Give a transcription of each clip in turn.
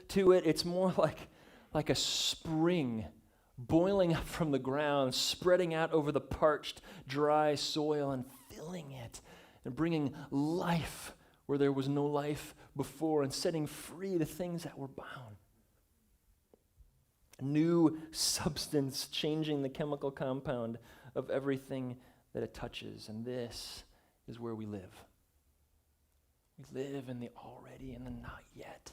to it. It's more like a spring boiling up from the ground, spreading out over the parched, dry soil and filling it and bringing life where there was no life before and setting free the things that were bound. A new substance changing the chemical compound of everything that it touches. And this is where we live. We live in the already and the not yet.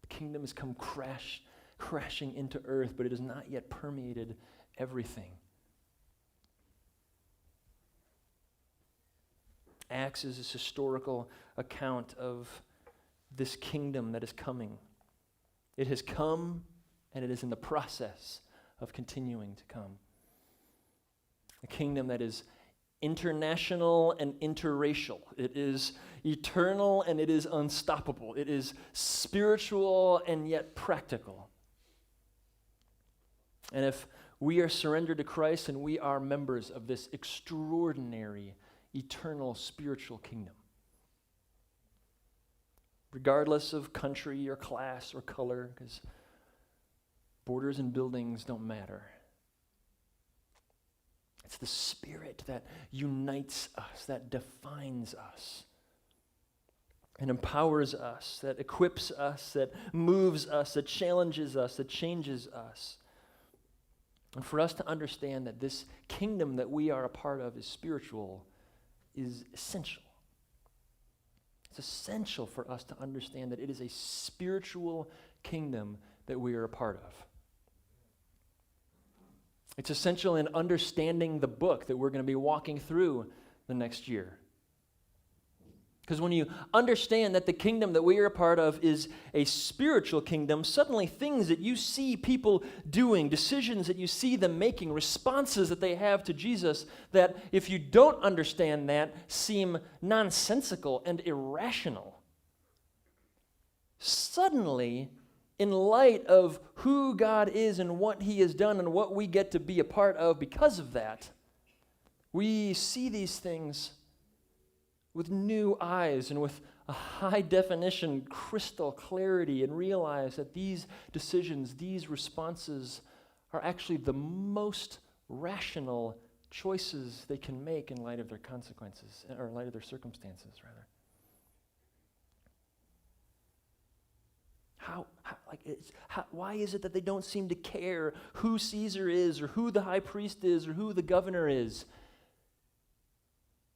The kingdom has come crashing into earth, but it has not yet permeated everything. Acts is this historical account of this kingdom that is coming. It has come, and it is in the process of continuing to come. A kingdom that is international and interracial. It is eternal and it is unstoppable. It is spiritual and yet practical. And if we are surrendered to Christ and we are members of this extraordinary, eternal, spiritual kingdom, regardless of country or class or color, because borders and buildings don't matter. It's the Spirit that unites us, that defines us, and empowers us, that equips us, that moves us, that challenges us, that changes us. And for us to understand that this kingdom that we are a part of is spiritual is essential. It's essential for us to understand that it is a spiritual kingdom that we are a part of. It's essential in understanding the book that we're going to be walking through the next year. Because when you understand that the kingdom that we are a part of is a spiritual kingdom, suddenly things that you see people doing, decisions that you see them making, responses that they have to Jesus, that if you don't understand that, seem nonsensical and irrational. Suddenly, in light of who God is and what He has done and what we get to be a part of because of that, we see these things with new eyes and with a high definition, crystal clarity, and realize that these decisions, these responses are actually the most rational choices they can make in light of their consequences, or in light of their circumstances, rather. Why is it that they don't seem to care who Caesar is or who the high priest is or who the governor is?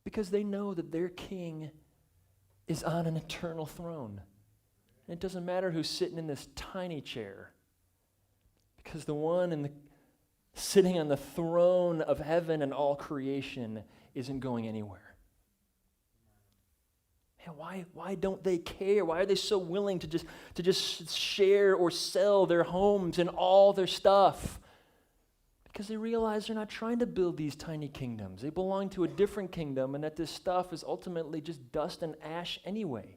Because they know that their king is on an eternal throne. And it doesn't matter who's sitting in this tiny chair, because the one sitting on the throne of heaven and all creation isn't going anywhere. Why don't they care? Why are they so willing to just share or sell their homes and all their stuff? Because they realize they're not trying to build these tiny kingdoms. They belong to a different kingdom, and that this stuff is ultimately just dust and ash anyway.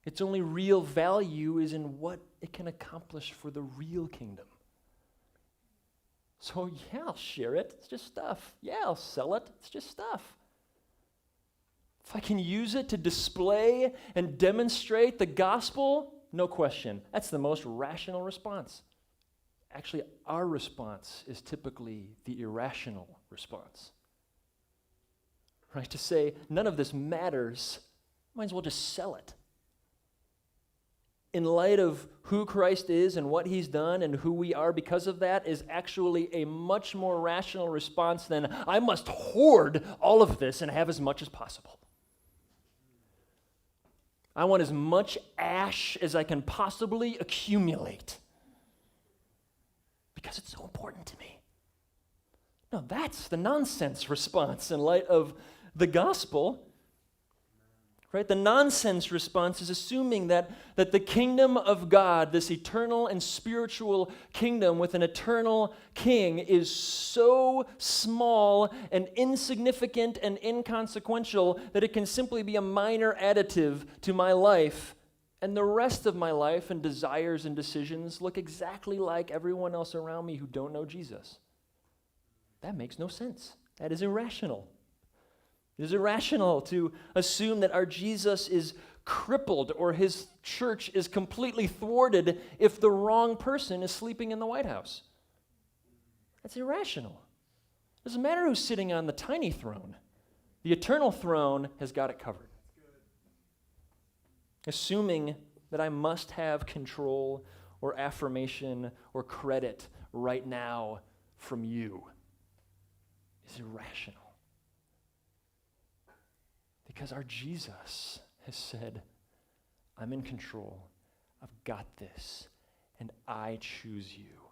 Its only real value is in what it can accomplish for the real kingdom. So yeah, I'll share it. It's just stuff. Yeah, I'll sell it. It's just stuff. If I can use it to display and demonstrate the gospel, no question. That's the most rational response. Actually, our response is typically the irrational response. Right? To say, none of this matters, might as well just sell it. In light of who Christ is and what He's done and who we are because of that is actually a much more rational response than, I must hoard all of this and have as much as possible. I want as much ash as I can possibly accumulate because it's so important to me. No, that's the nonsense response in light of the gospel. Right? The nonsense response is assuming that the kingdom of God, this eternal and spiritual kingdom with an eternal king, is so small and insignificant and inconsequential that it can simply be a minor additive to my life, and the rest of my life and desires and decisions look exactly like everyone else around me who don't know Jesus. That makes no sense. That is irrational. It is irrational to assume that our Jesus is crippled or his church is completely thwarted if the wrong person is sleeping in the White House. That's irrational. It doesn't matter who's sitting on the tiny throne. The eternal throne has got it covered. Assuming that I must have control or affirmation or credit right now from you is irrational. Because our Jesus has said, I'm in control, I've got this, and I choose you.